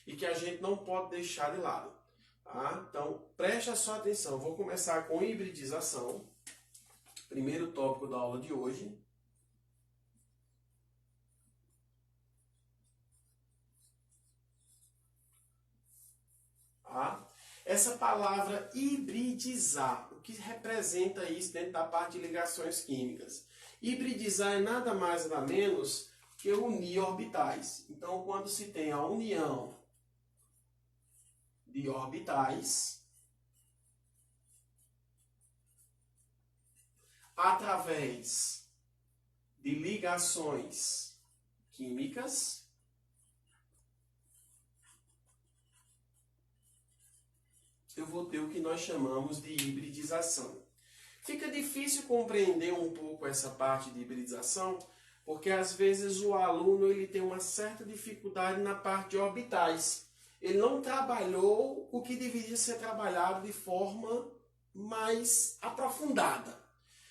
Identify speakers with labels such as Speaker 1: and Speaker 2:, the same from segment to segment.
Speaker 1: e que a gente não pode deixar de lado. Tá? Então, preste a sua atenção. Eu vou começar com hibridização, primeiro tópico da aula de hoje. Tá? Essa palavra hibridizar, o que representa isso dentro da parte de ligações químicas? Hibridizar é nada mais nada menos que unir orbitais. Então, quando se tem a união de orbitais através de ligações químicas, eu vou ter o que nós chamamos de hibridização. Fica difícil compreender um pouco essa parte de hibridização, porque às vezes o aluno ele tem uma certa dificuldade na parte de orbitais. Ele não trabalhou o que deveria ser trabalhado de forma mais aprofundada,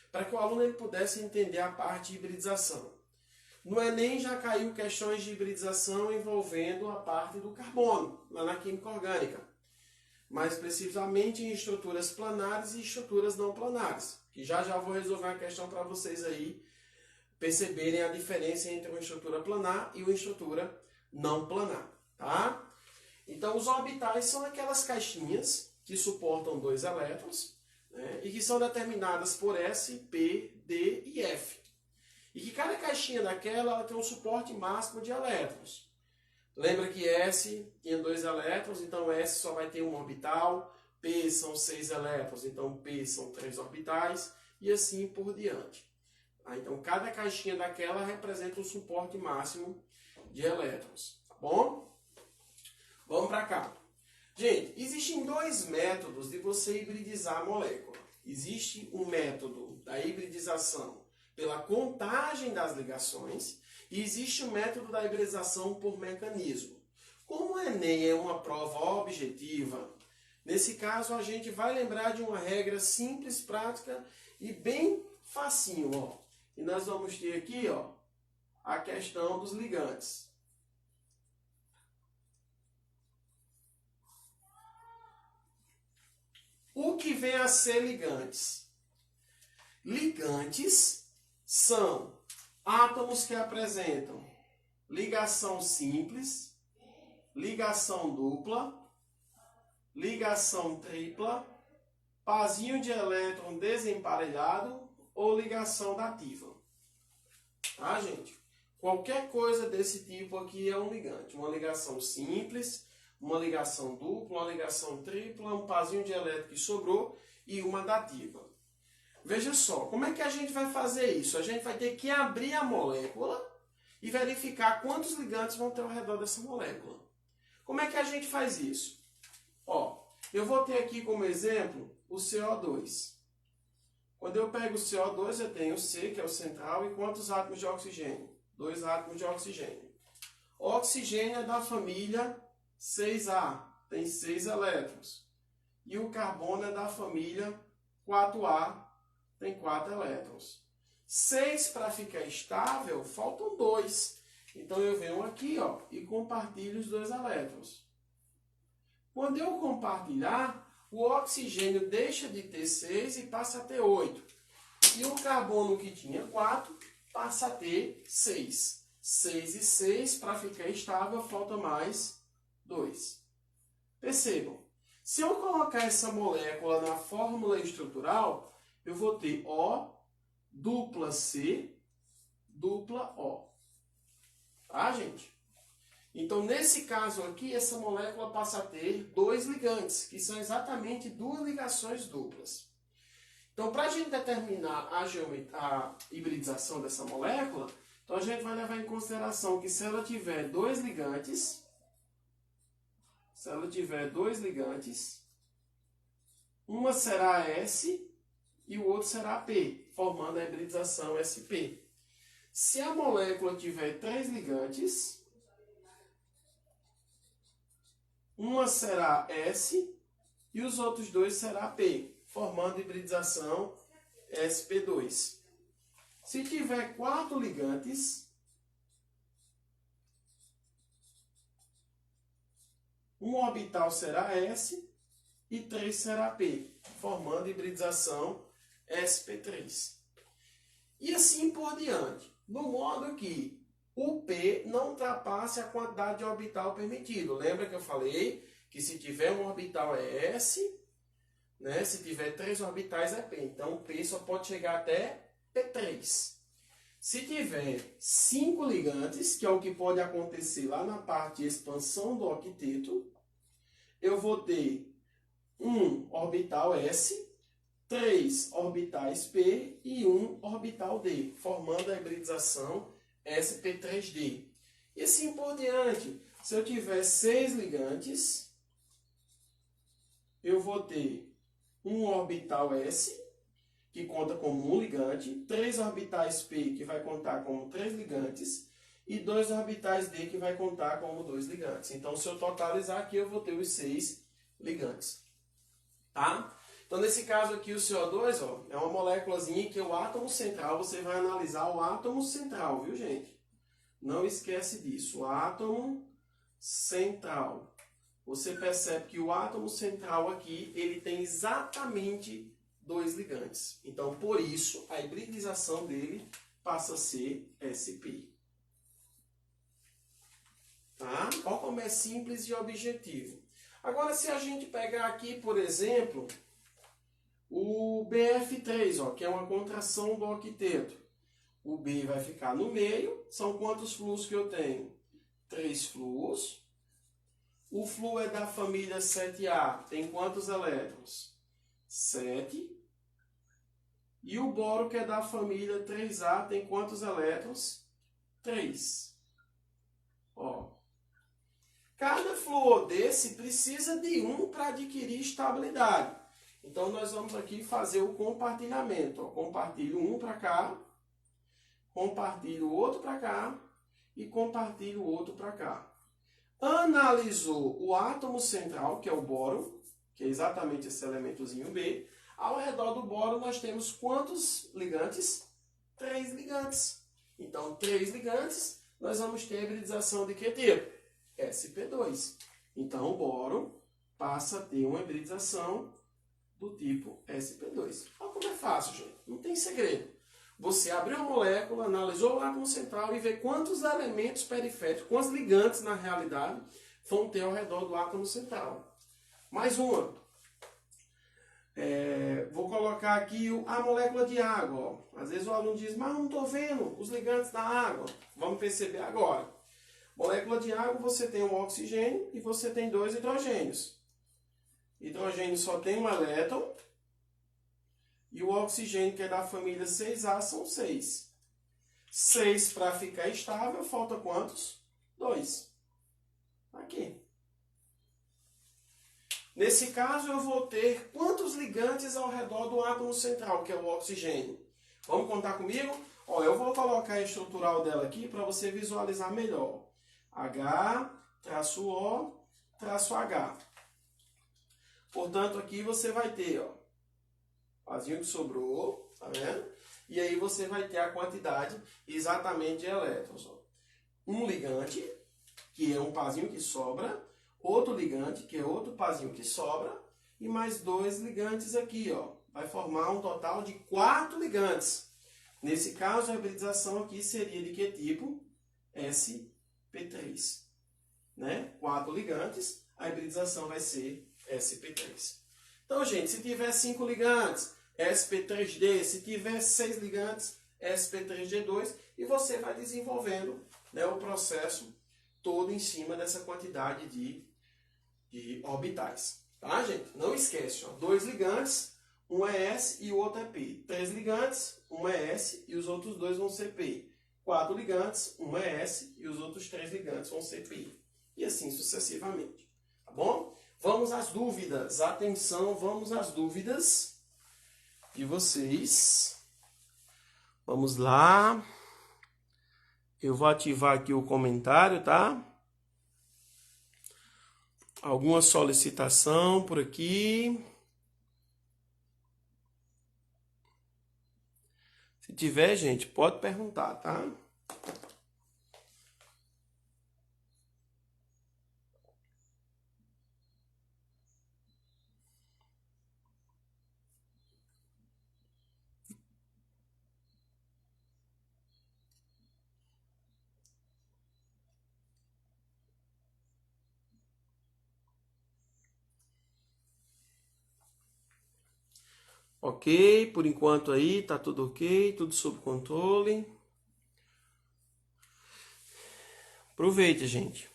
Speaker 1: para que o aluno ele pudesse entender a parte de hibridização. No Enem já caiu questões de hibridização envolvendo a parte do carbono, lá na química orgânica. Mais precisamente em estruturas planares e estruturas não planares. Que já vou resolver uma questão para vocês aí perceberem a diferença entre uma estrutura planar e uma estrutura não planar. Tá? Então, os orbitais são aquelas caixinhas que suportam 2 elétrons, né, e que são determinadas por S, P, D e F. E que cada caixinha daquela ela tem um suporte máximo de elétrons. Lembra que S tinha 2 elétrons, então S só vai ter um orbital, P são 6 elétrons, então P são 3 orbitais, e assim por diante. Então, cada caixinha daquela representa um suporte máximo de elétrons, tá bom? Vamos para cá. Gente, existem 2 métodos de você hibridizar a molécula. Existe um método da hibridização pela contagem das ligações e existe o método da hibridização por mecanismo. Como o Enem é uma prova objetiva, nesse caso a gente vai lembrar de uma regra simples, prática e bem facinho. Ó. E nós vamos ter aqui ó, a questão dos ligantes. O que vem a ser ligantes? Ligantes são átomos que apresentam ligação simples, ligação dupla, ligação tripla, parzinho de elétron desemparelhado ou ligação dativa. Tá, gente? Qualquer coisa desse tipo aqui é um ligante. Uma ligação simples, uma ligação dupla, uma ligação tripla, um parzinho de elétron que sobrou e uma dativa. Veja só, como é que a gente vai fazer isso? A gente vai ter que abrir a molécula e verificar quantos ligantes vão ter ao redor dessa molécula. Como é que a gente faz isso? Ó, eu vou ter aqui como exemplo o CO2. Quando eu pego o CO2, eu tenho o C, que é o central, e quantos átomos de oxigênio? 2 átomos de oxigênio. O oxigênio é da família 6A, tem 6 elétrons. E o carbono é da família 4A, tem 4 elétrons. 6 para ficar estável, faltam 2. Então eu venho aqui ó, e compartilho os 2 elétrons. Quando eu compartilhar, o oxigênio deixa de ter 6 e passa a ter 8. E o carbono que tinha 4 passa a ter 6. 6 e 6, para ficar estável, falta mais 2. Percebam, se eu colocar essa molécula na fórmula estrutural, eu vou ter O dupla C dupla O. Tá, gente? Então, nesse caso aqui, essa molécula passa a ter 2 ligantes, que são exatamente 2 ligações duplas. Então, para a gente determinar a hibridização dessa molécula, então a gente vai levar em consideração que se ela tiver 2 ligantes, uma será S e o outro será P, formando a hibridização SP. Se a molécula tiver 3 ligantes, uma será S e os outros 2 será P, formando a hibridização SP2. Se tiver 4 ligantes, um orbital será S e 3 será P, formando a hibridização sp3. E assim por diante, no modo que o P não ultrapasse a quantidade de orbital permitido. Lembra que eu falei que se tiver um orbital é S, né? Se tiver 3 orbitais é P. Então o P só pode chegar até P3. Se tiver 5 ligantes, que é o que pode acontecer lá na parte de expansão do octeto, eu vou ter um orbital S, 3 orbitais P e um orbital D, formando a hibridização sp3d. E assim por diante. Se eu tiver 6 ligantes, eu vou ter um orbital S, que conta como um ligante, 3 orbitais P, que vai contar como 3 ligantes, e 2 orbitais D, que vai contar como 2 ligantes. Então, se eu totalizar aqui, eu vou ter os 6 ligantes. Tá? Então, nesse caso aqui, o CO2 ó, é uma moléculazinha que o átomo central, você vai analisar o átomo central, viu, gente? Não esquece disso, o átomo central. Você percebe que o átomo central aqui, ele tem exatamente 2 ligantes. Então, por isso, a hibridização dele passa a ser sp. Tá? Olha como é simples e objetivo. Agora, se a gente pegar aqui, por exemplo, o BF3, ó, que é uma contração do octeto. O B vai ficar no meio. São quantos flúos que eu tenho? 3 flúos. O flúor é da família 7A. Tem quantos elétrons? 7. E o boro, que é da família 3A, tem quantos elétrons? 3. Ó. Cada flúor desse precisa de um para adquirir estabilidade. Então, nós vamos aqui fazer o compartilhamento. Ó. Compartilho um para cá, compartilho o outro para cá e compartilho o outro para cá. Analisou o átomo central, que é o boro, que é exatamente esse elementozinho B. Ao redor do boro nós temos quantos ligantes? 3 ligantes. Então, 3 ligantes, nós vamos ter a hibridização de que tipo? sp2. Então, o boro passa a ter uma hibridização do tipo sp2. Olha como é fácil, gente. Não tem segredo. Você abriu a molécula, analisou o átomo central e vê quantos elementos periféricos, quantos ligantes, na realidade, vão ter ao redor do átomo central. Mais uma. Vou colocar aqui a molécula de água. Ó. Às vezes o aluno diz, mas não estou vendo os ligantes da água. Vamos perceber agora. Molécula de água, você tem um oxigênio e você tem 2 hidrogênios. Hidrogênio só tem um elétron. E o oxigênio, que é da família 6A, são 6. 6 para ficar estável, falta quantos? 2. Aqui. Nesse caso, eu vou ter quantos ligantes ao redor do átomo central, que é o oxigênio? Vamos contar comigo? Ó, eu vou colocar a estrutural dela aqui para você visualizar melhor. H, traço O, traço H. Portanto, aqui você vai ter, ó, pazinho que sobrou, tá vendo? E aí você vai ter a quantidade exatamente de elétrons. Ó. Um ligante, que é um pazinho que sobra, outro ligante, que é outro pazinho que sobra, e mais 2 ligantes aqui, ó. Vai formar um total de 4 ligantes. Nesse caso, a hibridização aqui seria de que tipo? sp3. Né? 4 ligantes, a hibridização vai ser sp3. Então, gente, se tiver 5 ligantes, sp3d, se tiver 6 ligantes, sp3d2, e você vai desenvolvendo, né, o processo todo em cima dessa quantidade de orbitais. Tá, gente? Não esquece, ó, 2 ligantes, um é S e o outro é P. 3 ligantes, um é S e os outros 2 vão ser P. 4 ligantes, um é S e os outros 3 ligantes vão ser P. E assim sucessivamente. Tá bom? Vamos às dúvidas. Atenção, vamos às dúvidas de vocês. Vamos lá. Eu vou ativar aqui o comentário, tá? Alguma solicitação por aqui? Se tiver, gente, pode perguntar, tá? Ok, por enquanto aí tá tudo ok, tudo sob controle. Aproveite, gente.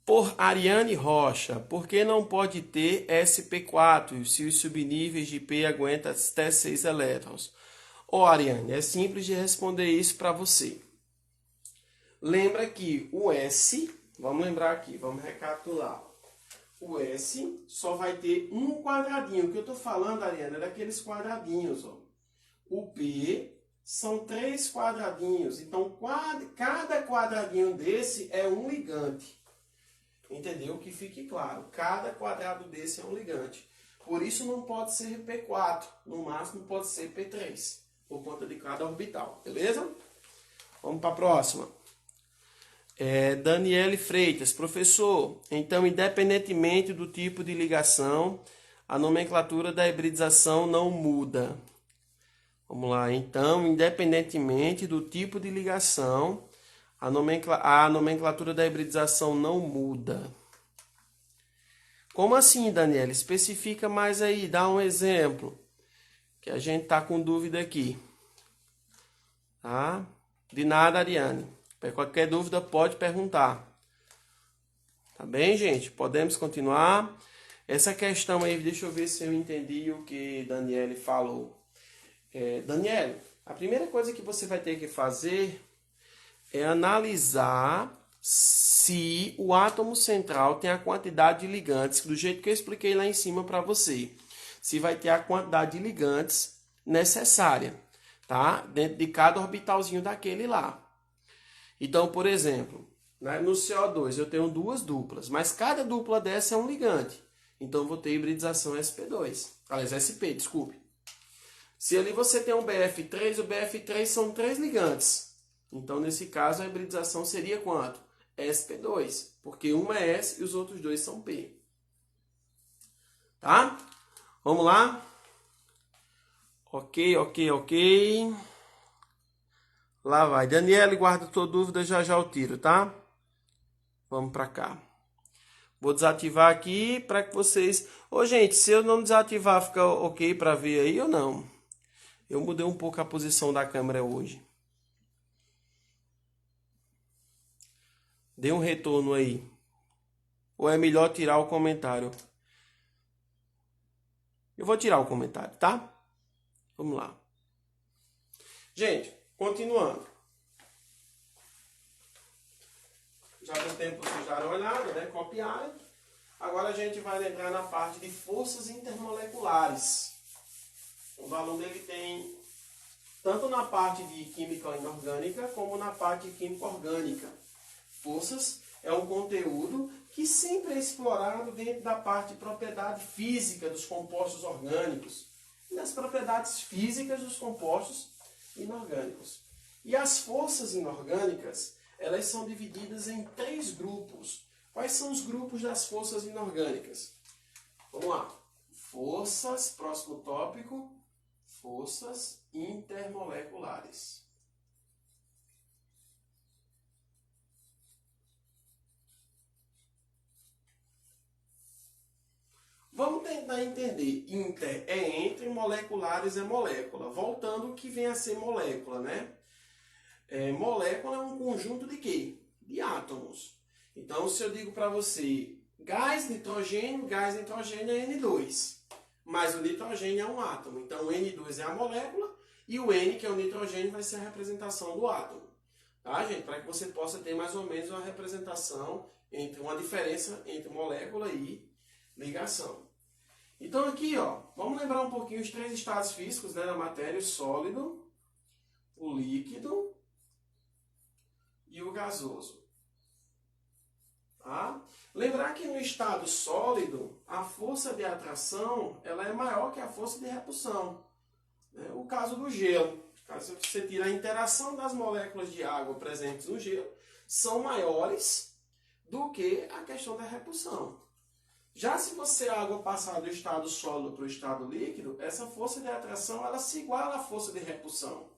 Speaker 1: Por Ariane Rocha, por que não pode ter SP4 se os subníveis de P aguentam até 6 elétrons? Ariane, é simples de responder isso para você. Lembra que o S, vamos lembrar aqui, vamos recapitular. O S só vai ter um quadradinho. O que eu estou falando, Ariane, é daqueles quadradinhos. Ó. O P são 3 quadradinhos. Então, cada quadradinho desse é um ligante. Entendeu? Que fique claro. Cada quadrado desse é um ligante. Por isso não pode ser P4. No máximo pode ser P3. Por conta de cada orbital. Beleza? Vamos para a próxima. Daniele Freitas. Professor, então independentemente do tipo de ligação, a nomenclatura da hibridização não muda. Vamos lá. Então, independentemente do tipo de ligação, a nomenclatura da hibridização não muda. Como assim, Daniela? Especifica mais aí, dá um exemplo. Que a gente tá com dúvida aqui. Tá? De nada, Ariane. Qualquer dúvida pode perguntar. Tá bem, gente? Podemos continuar. Essa questão aí, deixa eu ver se eu entendi o que Daniele falou. Daniele, a primeira coisa que você vai ter que fazer é analisar se o átomo central tem a quantidade de ligantes, do jeito que eu expliquei lá em cima para você. Se vai ter a quantidade de ligantes necessária, tá? Dentro de cada orbitalzinho daquele lá. Então, por exemplo, né, no CO2 eu tenho 2 duplas, mas cada dupla dessa é um ligante. Então, eu vou ter hibridização sp2. Aliás, sp, desculpe. Se ali você tem um BF3, o BF3 são 3 ligantes. Então, nesse caso, a hibridização seria quanto? sp2, porque uma é S e os outros 2 são P. Tá? Vamos lá? Ok. Lá vai. Daniele, guarda tua dúvida, já eu tiro, tá? Vamos para cá. Vou desativar aqui para que vocês... gente, se eu não desativar, fica ok para ver aí ou não? Eu mudei um pouco a posição da câmera hoje. Dê um retorno aí. Ou é melhor tirar o comentário? Eu vou tirar o comentário, tá? Vamos lá. Gente, continuando. Já deu tempo vocês darem uma olhada, né? Copiarem. Agora a gente vai entrar na parte de forças intermoleculares. O aluno ele tem tanto na parte de química inorgânica como na parte de química orgânica. Forças é um conteúdo que sempre é explorado dentro da parte de propriedade física dos compostos orgânicos e das propriedades físicas dos compostos inorgânicos. E as forças inorgânicas, elas são divididas em 3 grupos. Quais são os grupos das forças inorgânicas? Vamos lá. Forças, próximo tópico, forças intermoleculares. Vamos tentar entender. Inter é entre, moleculares é molécula. Voltando o que vem a ser molécula, né? Molécula é um conjunto de quê? De átomos. Então, se eu digo para você, gás nitrogênio é N2. Mas o nitrogênio é um átomo. Então, o N2 é a molécula e o N, que é o nitrogênio, vai ser a representação do átomo. Tá, gente? Para que você possa ter mais ou menos uma representação, uma diferença entre molécula e ligação. Então aqui, ó, vamos lembrar um pouquinho os 3 estados físicos, né, da matéria: o sólido, o líquido e o gasoso. Tá? Lembrar que no estado sólido, a força de atração ela é maior que a força de repulsão. Né? O caso do gelo, caso você tira a interação das moléculas de água presentes no gelo, são maiores do que a questão da repulsão. Já se você a água passar do estado sólido para o estado líquido, essa força de atração ela se iguala à força de repulsão.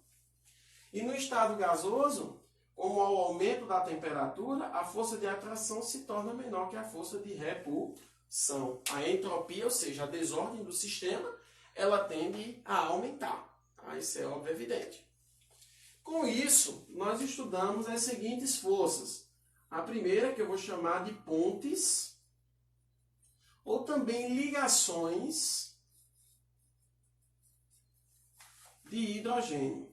Speaker 1: E no estado gasoso, como ao aumento da temperatura, a força de atração se torna menor que a força de repulsão. A entropia, ou seja, a desordem do sistema, ela tende a aumentar. Tá? Isso é óbvio, evidente. Com isso, nós estudamos as seguintes forças. A primeira, que eu vou chamar de pontes, ou também ligações de hidrogênio.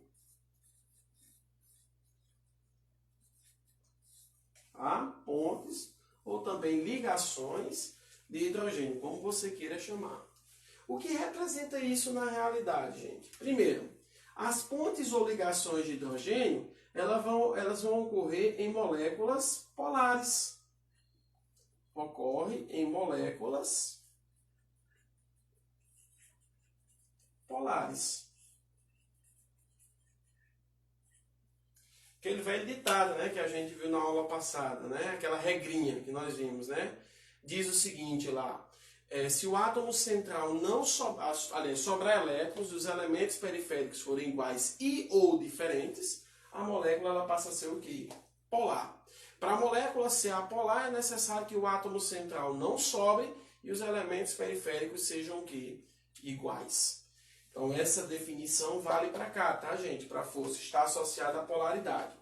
Speaker 1: Tá? Pontes, ou também ligações de hidrogênio, como você queira chamar. O que representa isso na realidade, gente? Primeiro, as pontes ou ligações de hidrogênio, elas vão ocorrer em moléculas polares. Ocorre em moléculas polares. Aquele velho ditado, né, que a gente viu na aula passada, né, aquela regrinha que nós vimos, né, diz o seguinte lá: se o átomo central não sobrar elétrons e os elementos periféricos forem iguais e ou diferentes, a molécula ela passa a ser o quê? Polar. Para a molécula ser apolar, é necessário que o átomo central não sobre e os elementos periféricos sejam o quê? Iguais. Então, essa definição vale para cá, tá, gente? Para a força, está associada à polaridade.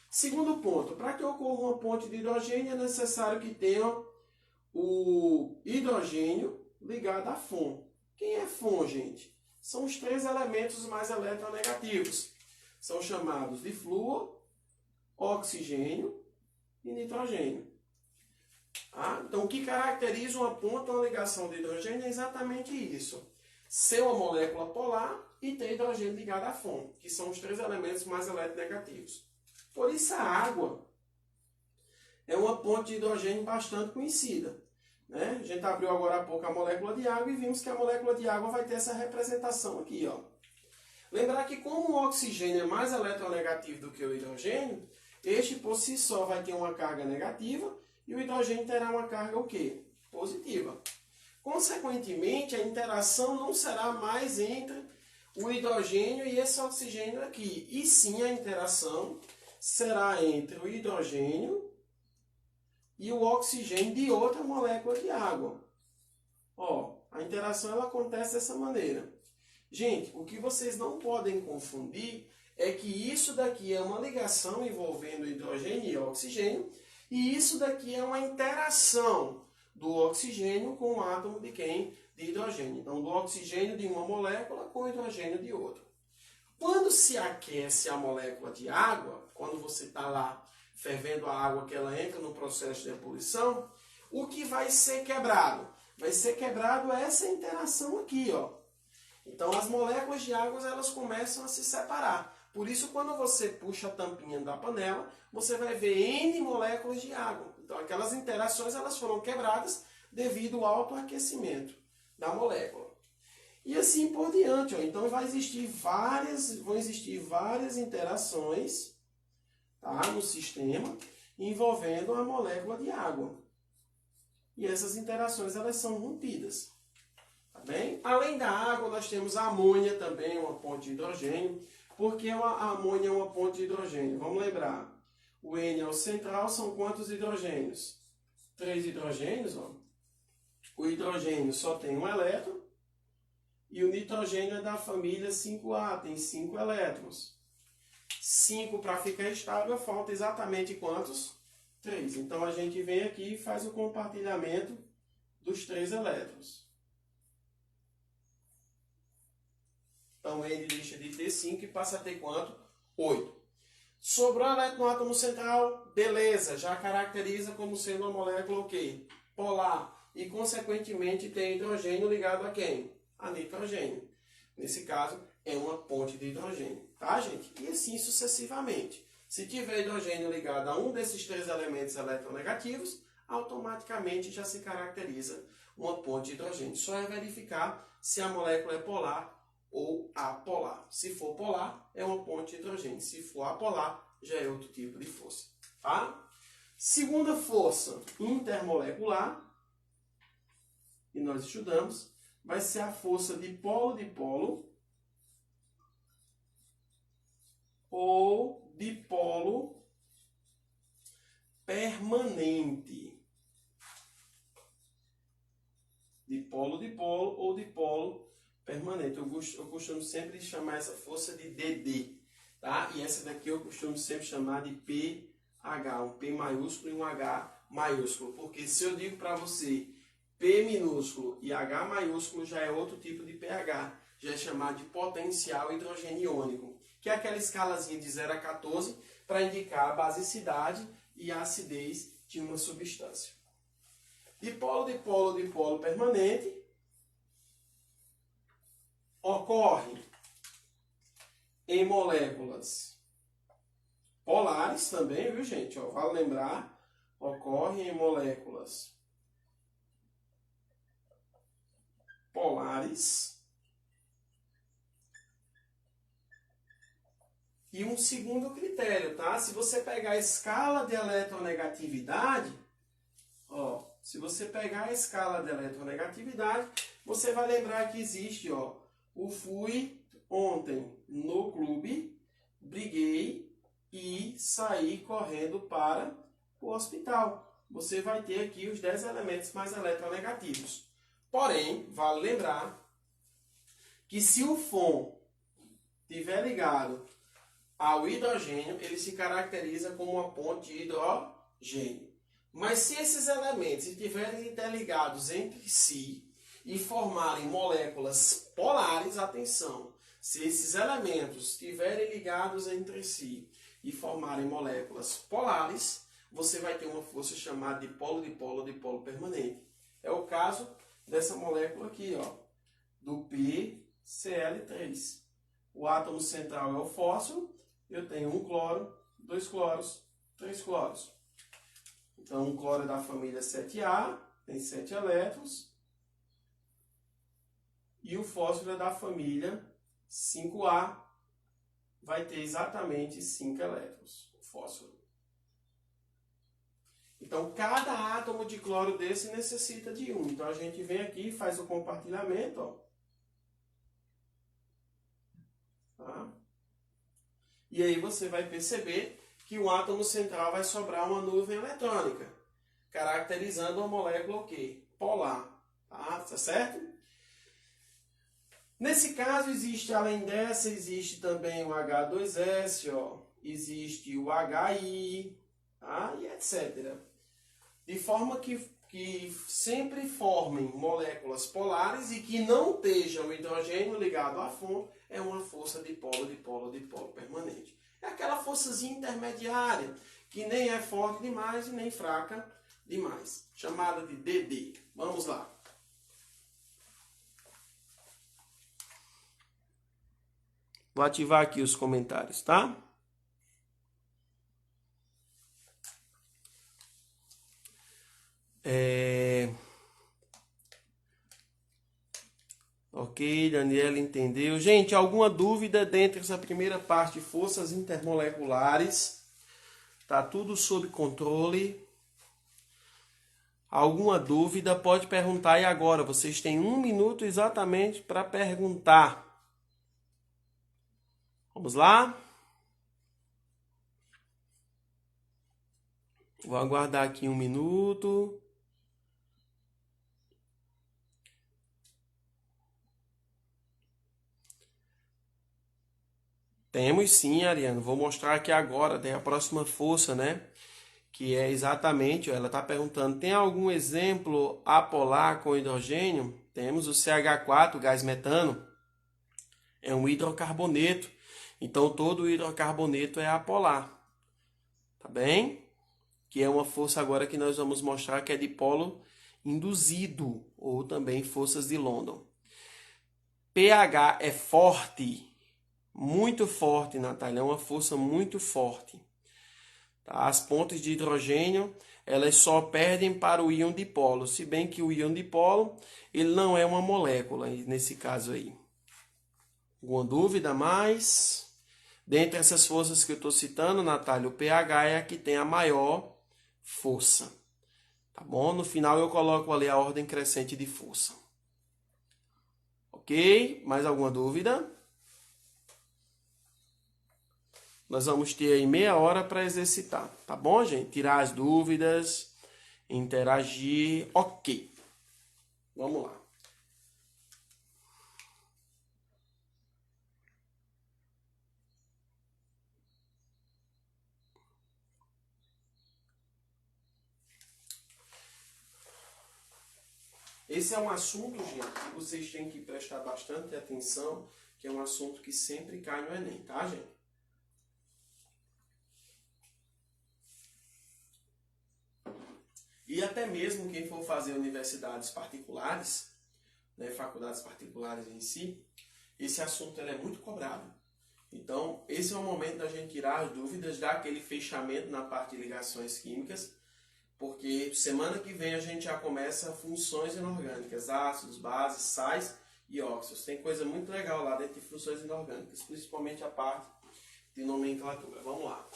Speaker 1: Segundo ponto, para que ocorra uma ponte de hidrogênio, é necessário que tenha o hidrogênio ligado a FON. Quem é FON, gente? São os três elementos mais eletronegativos. São chamados de flúor, oxigênio e nitrogênio. Ah, então, o que caracteriza uma ponte ou uma ligação de hidrogênio é exatamente isso. Ser uma molécula polar e ter hidrogênio ligado a FON, que são os três elementos mais eletronegativos. Por isso, a água é uma ponte de hidrogênio bastante conhecida. Né? A gente abriu agora há pouco a molécula de água e vimos que a molécula de água vai ter essa representação aqui. Ó. Lembrar que como o oxigênio é mais eletronegativo do que o hidrogênio, este por si só vai ter uma carga negativa e o hidrogênio terá uma carga o quê? Positiva. Consequentemente, a interação não será mais entre o hidrogênio e esse oxigênio aqui, e sim a interação será entre o hidrogênio e o oxigênio de outra molécula de água. Ó, a interação ela acontece dessa maneira. Gente, o que vocês não podem confundir é que isso daqui é uma ligação envolvendo hidrogênio e oxigênio, e isso daqui é uma interação do oxigênio com o átomo de quem? De hidrogênio. Então, do oxigênio de uma molécula com o hidrogênio de outra. Quando se aquece a molécula de água, quando você está lá fervendo a água que ela entra no processo de ebulição, o que vai ser quebrado? Vai ser quebrado essa interação aqui, ó. Então, as moléculas de água elas começam a se separar. Por isso, quando você puxa a tampinha da panela, você vai ver N moléculas de água. Então, aquelas interações elas foram quebradas devido ao alto aquecimento da molécula. E assim por diante. Ó. Então, vão existir várias interações, tá, no sistema envolvendo a molécula de água. E essas interações elas são rompidas. Tá bem? Além da água, nós temos a amônia também, uma ponte de hidrogênio. Por que a amônia é uma ponte de hidrogênio? Vamos lembrar. O N é o central, são quantos hidrogênios? 3 hidrogênios. Ó. O hidrogênio só tem um elétron. E o nitrogênio é da família 5A, tem 5 elétrons. 5 para ficar estável, falta exatamente quantos? 3. Então a gente vem aqui e faz o compartilhamento dos 3 elétrons. Então N deixa de ter 5 e passa a ter quanto? 8. Sobrou elétron no átomo central, beleza, já caracteriza como sendo uma molécula o quê? Polar. E consequentemente tem hidrogênio ligado a quem? A nitrogênio. Nesse caso, é uma ponte de hidrogênio. Tá, gente? E assim sucessivamente. Se tiver hidrogênio ligado a um desses 3 elementos eletronegativos, automaticamente já se caracteriza uma ponte de hidrogênio. Só é verificar se a molécula é polar ou apolar. Se for polar, é uma ponte de hidrogênio. Se for apolar, já é outro tipo de força. Tá? Segunda força intermolecular, que nós estudamos, vai ser a força dipolo-dipolo ou dipolo permanente. Dipolo-dipolo ou dipolo permanente. Eu costumo sempre chamar essa força de DD, tá? E essa daqui eu costumo sempre chamar de PH, um P maiúsculo e um H maiúsculo. Porque se eu digo para você P minúsculo e H maiúsculo, já é outro tipo de pH, já é chamado de potencial hidrogeniônico, que é aquela escalazinha de 0 a 14 para indicar a basicidade e a acidez de uma substância. Dipolo, dipolo, dipolo permanente ocorre em moléculas polares também, viu, gente? Ó, vale lembrar, ocorre em moléculas polares. E um segundo critério, tá? Se você pegar a escala de eletronegatividade, ó, se você pegar a escala de eletronegatividade, você vai lembrar que existe, ó, o fui ontem no clube, briguei e saí correndo para o hospital. Você vai ter aqui os 10 elementos mais eletronegativos. Porém, vale lembrar que se o FON estiver ligado ao hidrogênio, ele se caracteriza como uma ponte de hidrogênio. Mas se esses elementos estiverem interligados entre si e formarem moléculas polares, atenção, se esses elementos estiverem ligados entre si e formarem moléculas polares, você vai ter uma força chamada de dipolo permanente. É o caso dessa molécula aqui, ó, do PCl3. O átomo central é o fósforo. Eu tenho um cloro, 2 cloros, 3 cloros. Então, um cloro é da família 7A, tem 7 elétrons. E o fósforo é da família 5A, vai ter exatamente 5 elétrons, o fósforo. Então, cada átomo de cloro desse necessita de um. Então, a gente vem aqui e faz o compartilhamento, ó. Tá? E aí você vai perceber que o átomo central vai sobrar uma nuvem eletrônica, caracterizando uma molécula o quê? Polar. Tá certo? Nesse caso, existe, além dessa, existe também o H2S, ó, existe o HI, tá? E etc. De forma que sempre formem moléculas polares e que não estejam o hidrogênio ligado à fonte, é uma força dipolo permanente. É aquela forçazinha intermediária, que nem é forte demais e nem fraca demais, chamada de DD. Vamos lá. Vou ativar aqui os comentários, tá? Ok, Daniela entendeu. Gente, alguma dúvida dentro dessa primeira parte de forças intermoleculares? Tá tudo sob controle. Alguma dúvida, pode perguntar aí agora. Vocês têm 1 minuto exatamente para perguntar. Vamos lá? Vou aguardar aqui 1 minuto. Temos sim, Ariano. Vou mostrar aqui agora. Tem a próxima força, né? Que é exatamente, ela está perguntando, tem algum exemplo apolar com hidrogênio? Temos o CH4, gás metano. É um hidrocarboneto. Então, todo hidrocarboneto é apolar. Tá bem? Que é uma força agora que nós vamos mostrar que é dipolo induzido, ou também forças de London. pH é forte, muito forte, Natália, é uma força muito forte. Tá? As pontes de hidrogênio, elas só perdem para o íon dipolo, se bem que o íon dipolo, ele não é uma molécula, nesse caso aí. Alguma dúvida mais? Dentre essas forças que eu estou citando, Natália, o pH é a que tem a maior força. Tá bom? No final eu coloco ali a ordem crescente de força. Ok? Mais alguma dúvida? Nós vamos ter aí meia hora para exercitar. Tá bom, gente? Tirar as dúvidas, interagir. Ok. Vamos lá. Esse é um assunto, gente, que vocês têm que prestar bastante atenção, que é um assunto que sempre cai no Enem, tá, gente? E até mesmo quem for fazer universidades particulares, né, faculdades particulares em si, esse assunto ele é muito cobrado. Então, esse é o momento da gente tirar as dúvidas, dar aquele fechamento na parte de ligações químicas, porque semana que vem a gente já começa funções inorgânicas, ácidos, bases, sais e óxidos. Tem coisa muito legal lá dentro de funções inorgânicas, principalmente a parte de nomenclatura. Vamos lá.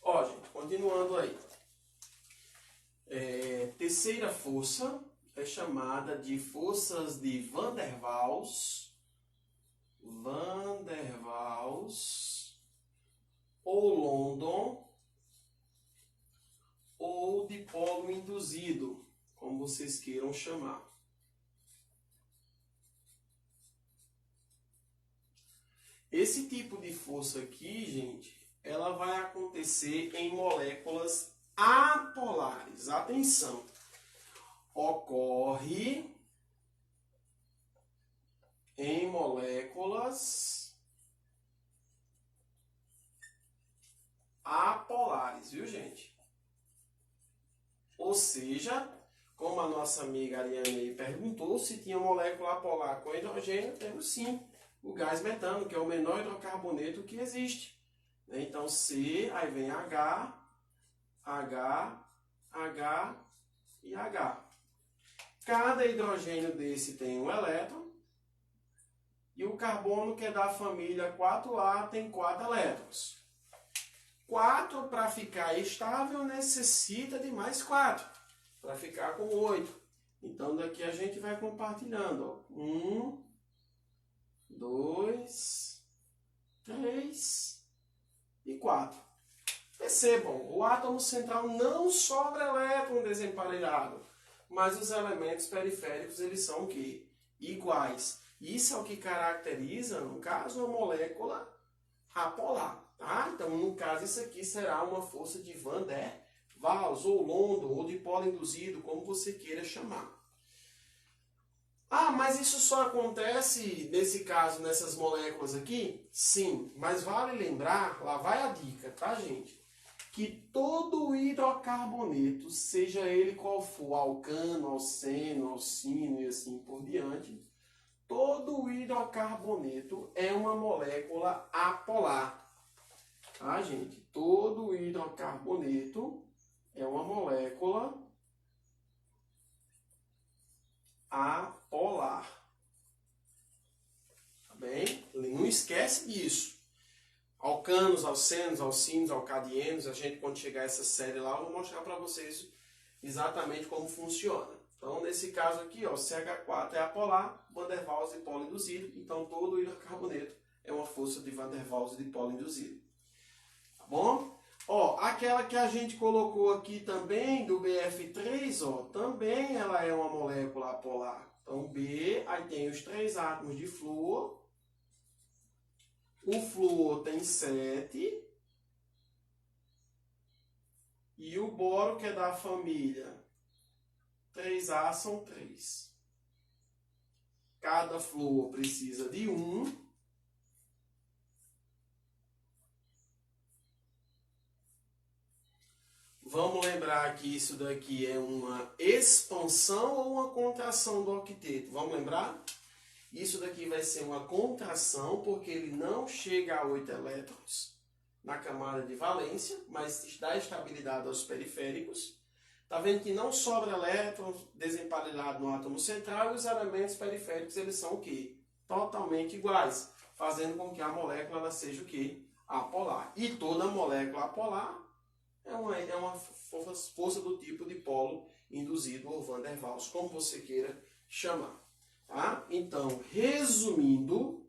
Speaker 1: Ó, gente, continuando aí. Terceira força é chamada de forças de Van der Waals, ou London, ou dipolo induzido, como vocês queiram chamar. Esse tipo de força aqui, gente, ela vai acontecer em moléculas apolares. Atenção! Ocorre em moléculas apolares, viu, gente? Ou seja, como a nossa amiga Ariane perguntou se tinha molécula apolar com hidrogênio, temos sim o gás metano, que é o menor hidrocarboneto que existe. Então, C, aí vem H, H, H e H. Cada hidrogênio desse tem um elétron, e o carbono, que é da família 4A, tem 4 elétrons. 4 para ficar estável necessita de mais 4 para ficar com 8. Então daqui a gente vai compartilhando. 1, 2, 3 e 4. Percebam, o átomo central não sobra elétron desemparelhado, mas os elementos periféricos eles são o quê? Iguais. Isso é o que caracteriza, no caso, a molécula apolar. Tá? Então, no caso, isso aqui será uma força de Van der Waals, ou London, ou dipolo induzido, como você queira chamar. Ah, mas isso só acontece, nesse caso, nessas moléculas aqui? Sim, mas vale lembrar, lá vai a dica, tá, gente? Que todo hidrocarboneto, seja ele qual for, alcano, alceno, alcino e assim por diante, todo hidrocarboneto é uma molécula apolar. Tá, gente? Todo hidrocarboneto é uma molécula apolar. Tá bem? Não esquece disso. Alcanos, alcenos, alcinos, alcadienos, a gente quando chegar a essa série lá, eu vou mostrar para vocês exatamente como funciona. Então, nesse caso aqui, ó, CH4 é apolar, Van der Waals dipolo induzido, então todo hidrocarboneto é uma força de Van der Waals dipolo induzido. Tá bom? Ó, aquela que a gente colocou aqui também, do BF3, ó, também ela é uma molécula apolar. Então, B, aí tem os 3 átomos de flúor. O flúor tem 7. E o boro, que é da família 3A, são 3. Cada flúor precisa de 1. Vamos lembrar que isso daqui é uma expansão ou uma contração do octeto. Vamos lembrar? Isso daqui vai ser uma contração, porque ele não chega a 8 elétrons na camada de valência, mas dá estabilidade aos periféricos. Está vendo que não sobra elétrons desemparelhado no átomo central, e os elementos periféricos eles são o quê? Totalmente iguais, fazendo com que a molécula ela seja o quê? Apolar. E toda molécula apolar é uma força do tipo de polo induzido ou Van der Waals, como você queira chamar. Tá? Então, resumindo,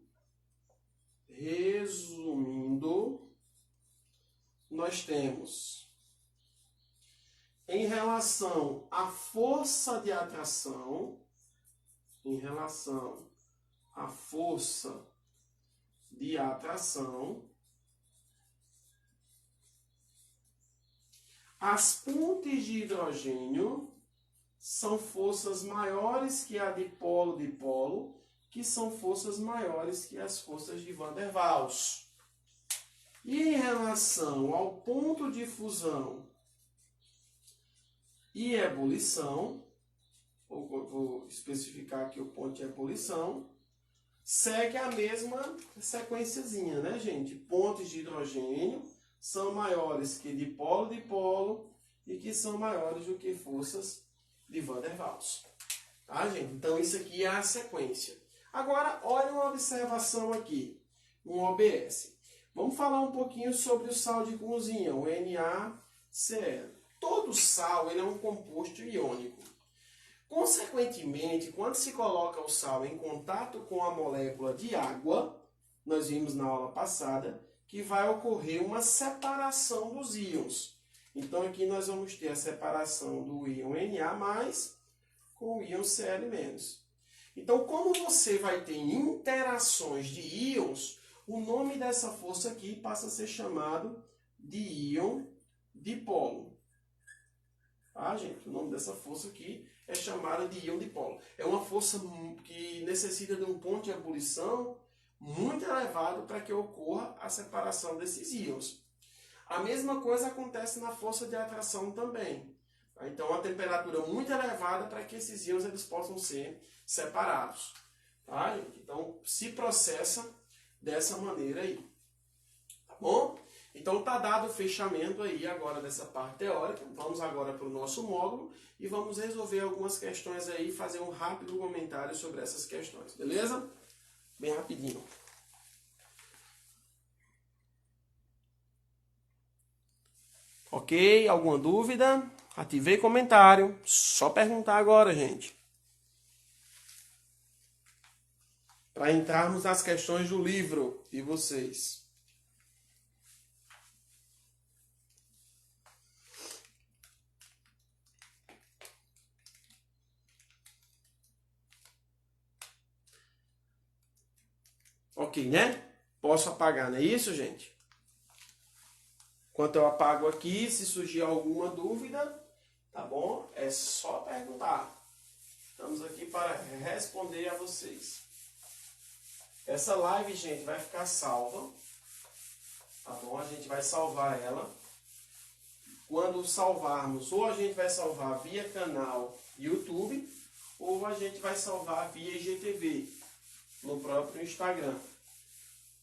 Speaker 1: nós temos em relação à força de atração, em relação à força de atração, as pontes de hidrogênio são forças maiores que a dipolo-dipolo, que são forças maiores que as forças de Van der Waals. E em relação ao ponto de fusão e ebulição, vou especificar aqui o ponto de ebulição, segue a mesma sequenciazinha, né, gente? Pontos de hidrogênio são maiores que dipolo-dipolo e que são maiores do que forças de Van der Waals. Tá, gente? Então, isso aqui é a sequência. Agora, olha uma observação aqui, um OBS. Vamos falar um pouquinho sobre o sal de cozinha, o NaCl. Todo sal ele é um composto iônico. Consequentemente, quando se coloca o sal em contato com a molécula de água, nós vimos na aula passada, que vai ocorrer uma separação dos íons. Então, aqui nós vamos ter a separação do íon Na+, com o íon Cl-. Então, como você vai ter interações de íons, o nome dessa força aqui passa a ser chamado de íon dipolo. Tá, gente? O nome dessa força aqui é chamada de íon dipolo. É uma força que necessita de um ponto de ebulição muito elevado para que ocorra a separação desses íons. A mesma coisa acontece na força de atração também. Tá? Então, uma temperatura muito elevada para que esses íons eles possam ser separados. Tá, gente? Então, se processa dessa maneira aí. Tá bom? Então, está dado o fechamento aí agora dessa parte teórica. Vamos agora para o nosso módulo e vamos resolver algumas questões aí, fazer um rápido comentário sobre essas questões. Beleza? Bem rapidinho. Ok? Alguma dúvida? Ativei comentário. Só perguntar agora, gente. Para entrarmos nas questões do livro de vocês. Ok, né? Posso apagar, não é isso, gente? Enquanto eu apago aqui, se surgir alguma dúvida, tá bom? É só perguntar. Estamos aqui para responder a vocês. Essa live, gente, vai ficar salva. Tá bom? A gente vai salvar ela. Quando salvarmos, ou a gente vai salvar via canal YouTube, ou a gente vai salvar via IGTV, no próprio Instagram.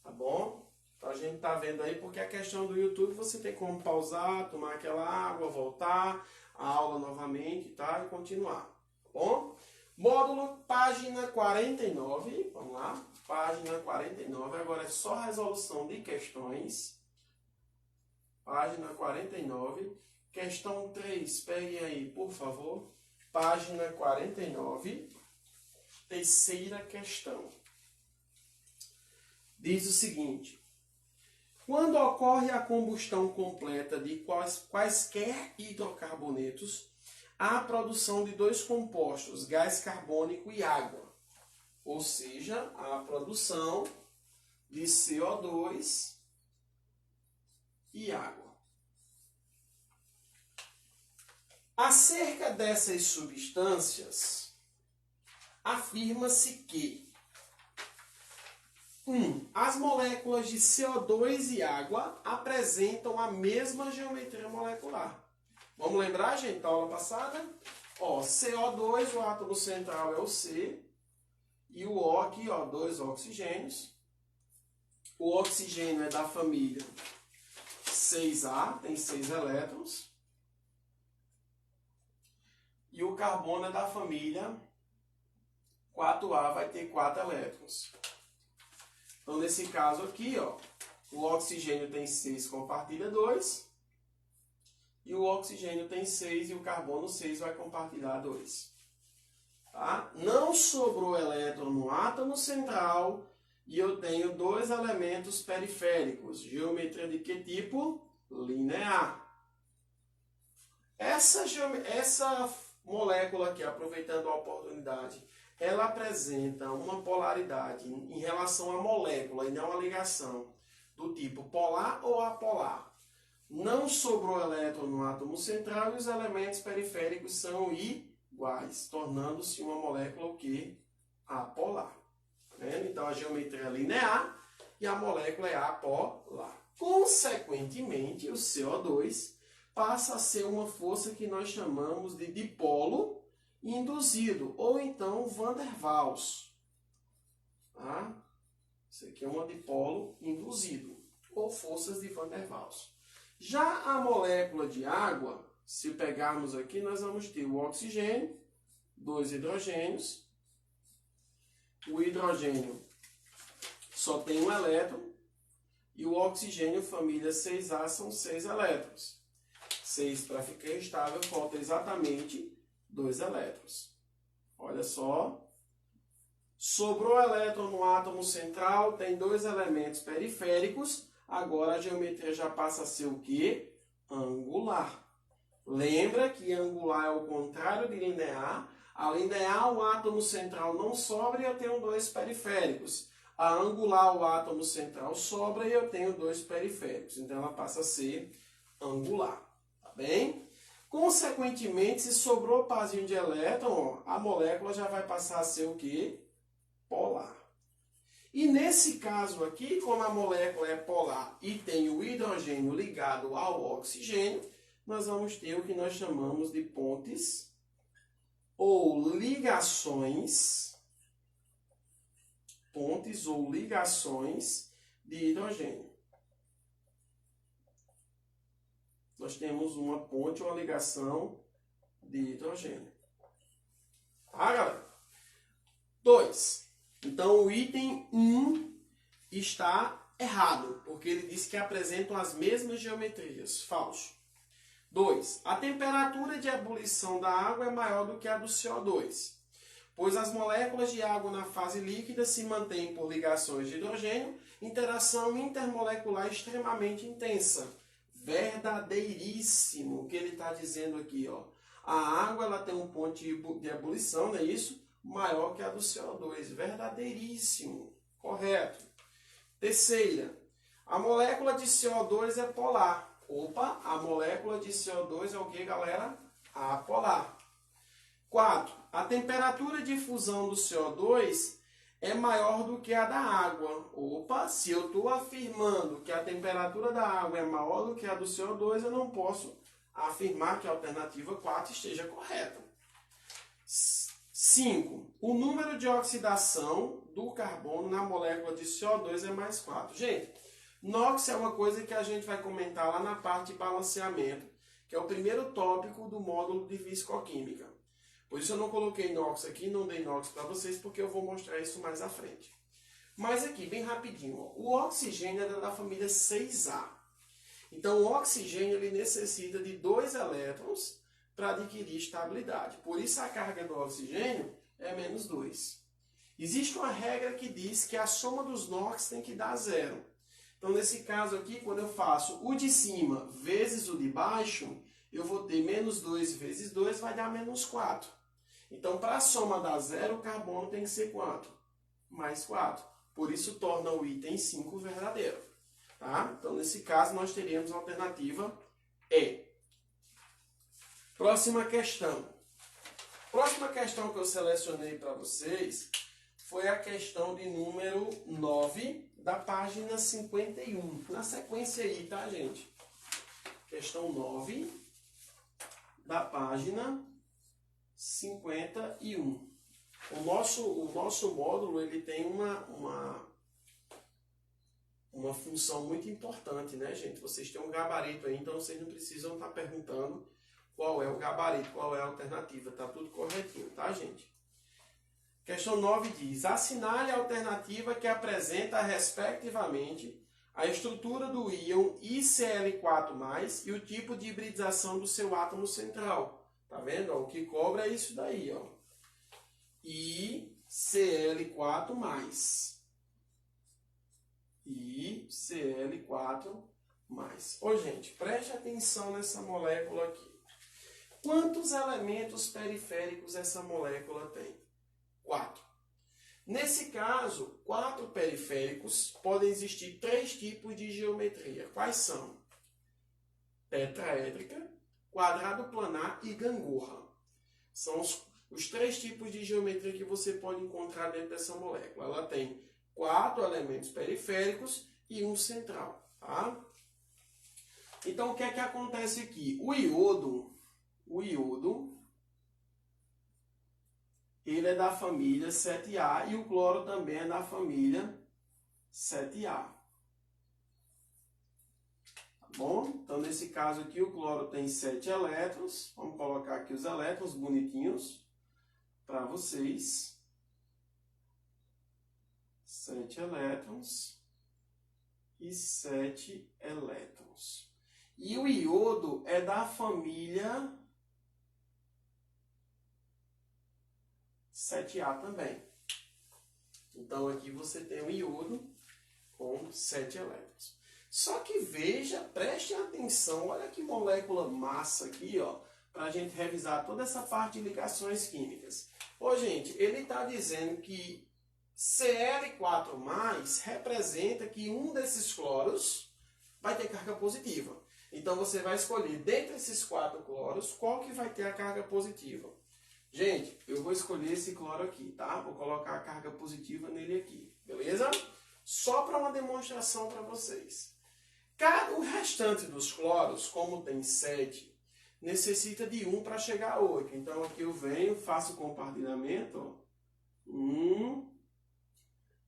Speaker 1: Tá bom? Então a gente tá vendo aí, porque a questão do YouTube você tem como pausar, tomar aquela água, voltar a aula novamente, tá? E continuar. Tá bom? Módulo, página 49. Vamos lá. Página 49. Agora é só resolução de questões. Página 49. Questão 3. Peguem aí, por favor. Página 49. Terceira questão. Diz o seguinte: quando ocorre a combustão completa de quaisquer hidrocarbonetos, há a produção de dois compostos, gás carbônico e água. Ou seja, a produção de CO2 e água. Acerca dessas substâncias, afirma-se que as moléculas de CO2 e água apresentam a mesma geometria molecular. Vamos lembrar, gente, da aula passada? Ó, CO2, o átomo central é o C, e o O aqui, ó, dois oxigênios. O oxigênio é da família 6A, tem 6 elétrons. E o carbono é da família 4A, vai ter 4 elétrons. Então, nesse caso aqui, ó, o oxigênio tem 6, compartilha 2. E o oxigênio tem 6 e o carbono 6 vai compartilhar 2. Tá? Não sobrou elétron no átomo central e eu tenho dois elementos periféricos. Geometria de que tipo? Linear. Essa molécula aqui, aproveitando a oportunidade, ela apresenta uma polaridade em relação à molécula e não a ligação do tipo polar ou apolar. Não sobrou elétron no átomo central e os elementos periféricos são iguais, tornando-se uma molécula o quê? Apolar. Tá vendo? Então a geometria é linear e a molécula é apolar. Consequentemente, o CO2 passa a ser uma força que nós chamamos de dipolo induzido, ou então Van der Waals. Tá? Isso aqui é um dipolo induzido, ou forças de Van der Waals. Já a molécula de água, se pegarmos aqui, nós vamos ter o oxigênio, 2 hidrogênios. O hidrogênio só tem um elétron, e o oxigênio, família 6A, são 6 elétrons. 6 para ficar estável, falta exatamente 2 elétrons. Olha só. Sobrou elétron no átomo central, tem 2 elementos periféricos. Agora a geometria já passa a ser o quê? Angular. Lembra que angular é o contrário de linear. A linear, o átomo central não sobra e eu tenho 2 periféricos. A angular, o átomo central sobra e eu tenho 2 periféricos. Então ela passa a ser angular. Tá bem? Consequentemente, se sobrou parzinho de elétron, a molécula já vai passar a ser o quê? Polar. E nesse caso aqui, como a molécula é polar e tem o hidrogênio ligado ao oxigênio, nós vamos ter o que nós chamamos de pontes ou ligações de hidrogênio. Nós temos uma ponte ou uma ligação de hidrogênio. Tá, galera? 2. Então, o item 1 está errado, porque ele diz que apresentam as mesmas geometrias. Falso. 2. A temperatura de ebulição da água é maior do que a do CO2, pois as moléculas de água na fase líquida se mantêm por ligações de hidrogênio, interação intermolecular extremamente intensa. Verdadeiríssimo o que ele está dizendo aqui. Ó. A água ela tem um ponto de ebulição, não é isso? Maior que a do CO2. Verdadeiríssimo. Correto. Terceira. A molécula de CO2 é polar. Opa, a molécula de CO2 é o que, galera? Apolar. 4. A temperatura de fusão do CO2 é maior do que a da água. Opa, se eu estou afirmando que a temperatura da água é maior do que a do CO2, eu não posso afirmar que a alternativa 4 esteja correta. 5. O número de oxidação do carbono na molécula de CO2 é mais 4. Gente, NOx é uma coisa que a gente vai comentar lá na parte de balanceamento, que é o primeiro tópico do módulo de fisicoquímica. Por isso eu não coloquei NOx aqui, não dei NOx para vocês, porque eu vou mostrar isso mais à frente. Mas aqui, bem rapidinho, ó, o oxigênio é da família 6A. Então o oxigênio ele necessita de 2 elétrons para adquirir estabilidade. Por isso a carga do oxigênio é menos 2. Existe uma regra que diz que a soma dos NOx tem que dar 0. Então nesse caso aqui, quando eu faço o de cima vezes o de baixo, eu vou ter menos 2 vezes 2 vai dar menos 4. Então para a soma dar 0, o carbono tem que ser quanto? Mais 4. Por isso torna o item 5 verdadeiro. Tá? Então nesse caso nós teríamos a alternativa E. Próxima questão. Próxima questão que eu selecionei para vocês foi a questão de número 9 da página 51. Na sequência aí, tá, gente? Questão 9 da página 51. O nosso módulo ele tem uma função muito importante, né, gente? Vocês têm um gabarito aí, então vocês não precisam estar perguntando qual é o gabarito, qual é a alternativa. Tá tudo corretinho, tá, gente? Questão 9 diz: assinale a alternativa que apresenta, respectivamente, a estrutura do íon ICl4+, e o tipo de hibridização do seu átomo central. Tá vendo? Ó, o que cobra é isso daí, ó. ICl4+. ICl4+. Ô, gente, preste atenção nessa molécula aqui. Quantos elementos periféricos essa molécula tem? 4. Nesse caso, 4 periféricos, podem existir 3 tipos de geometria. Quais são? Tetraédrica, quadrado planar e gangorra. São os 3 tipos de geometria que você pode encontrar dentro dessa molécula. Ela tem 4 elementos periféricos e um central. Tá? Então, o que é que acontece aqui? O iodo, ele é da família 7A e o cloro também é da família 7A. Tá bom? Então, nesse caso aqui, o cloro tem 7 elétrons. Vamos colocar aqui os elétrons bonitinhos para vocês. 7 elétrons e 7 elétrons. E o iodo é da família 7A também. Então aqui você tem o iodo com 7 elétrons. Só que veja, preste atenção, olha que molécula massa aqui, ó, para a gente revisar toda essa parte de ligações químicas. Ô, gente, ele está dizendo que Cl4+, representa que um desses cloros vai ter carga positiva. Então você vai escolher, dentre esses 4 cloros, qual que vai ter a carga positiva. Gente, eu vou escolher esse cloro aqui, tá? Vou colocar a carga positiva nele aqui, beleza? Só para uma demonstração para vocês. O restante dos cloros, como tem 7, necessita de 1 para chegar a 8. Então aqui eu venho, faço o compartilhamento, ó. 1,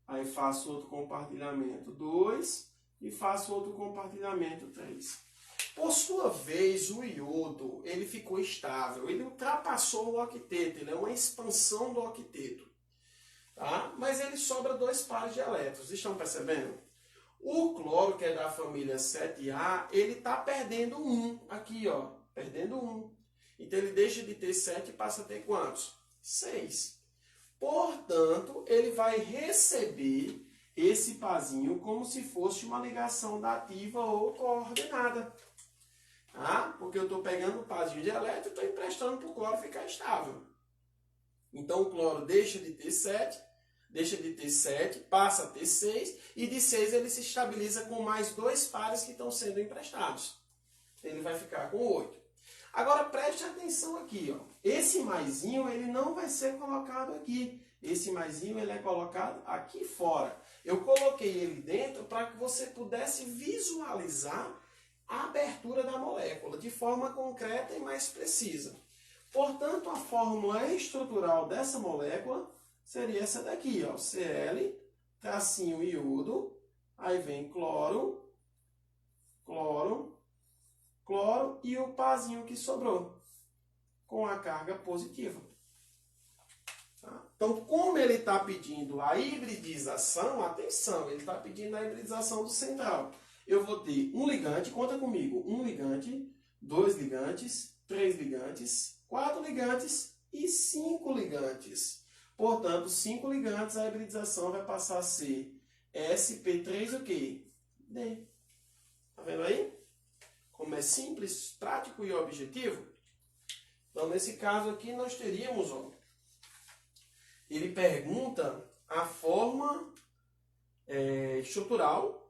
Speaker 1: aí faço outro compartilhamento 2 e faço outro compartilhamento 3. Por sua vez, o iodo, ele ficou estável, ele ultrapassou o octeto, ele é uma expansão do octeto, tá? Mas ele sobra 2 pares de elétrons, estão percebendo? O cloro, que é da família 7A, ele está perdendo 1 aqui, ó, perdendo 1. Então ele deixa de ter 7 e passa a ter quantos? 6. Portanto, ele vai receber esse parzinho como se fosse uma ligação dativa ou coordenada. Tá? Porque eu estou pegando o parzinho de elétron e estou emprestando para o cloro ficar estável. Então o cloro deixa de ter 7, passa a ter 6, e de 6 ele se estabiliza com mais 2 pares que estão sendo emprestados. Ele vai ficar com 8. Agora preste atenção aqui, ó. Esse maisinho ele não vai ser colocado aqui. Esse maisinho ele é colocado aqui fora. Eu coloquei ele dentro para que você pudesse visualizar a abertura da molécula de forma concreta e mais precisa. Portanto, a fórmula estrutural dessa molécula seria essa daqui, ó, Cl, tracinho iodo, aí vem cloro, cloro, cloro e o parzinho que sobrou, com a carga positiva. Tá? Então, como ele está pedindo a hibridização, atenção, ele está pedindo a hibridização do central. Eu vou ter um ligante, conta comigo, um ligante, 2 ligantes, 3 ligantes, 4 ligantes e 5 ligantes. Portanto, 5 ligantes, a hibridização vai passar a ser sp3 o quê? D. Tá vendo aí? Como é simples, prático e objetivo? Então, nesse caso aqui, nós teríamos, ó, ele pergunta a forma estrutural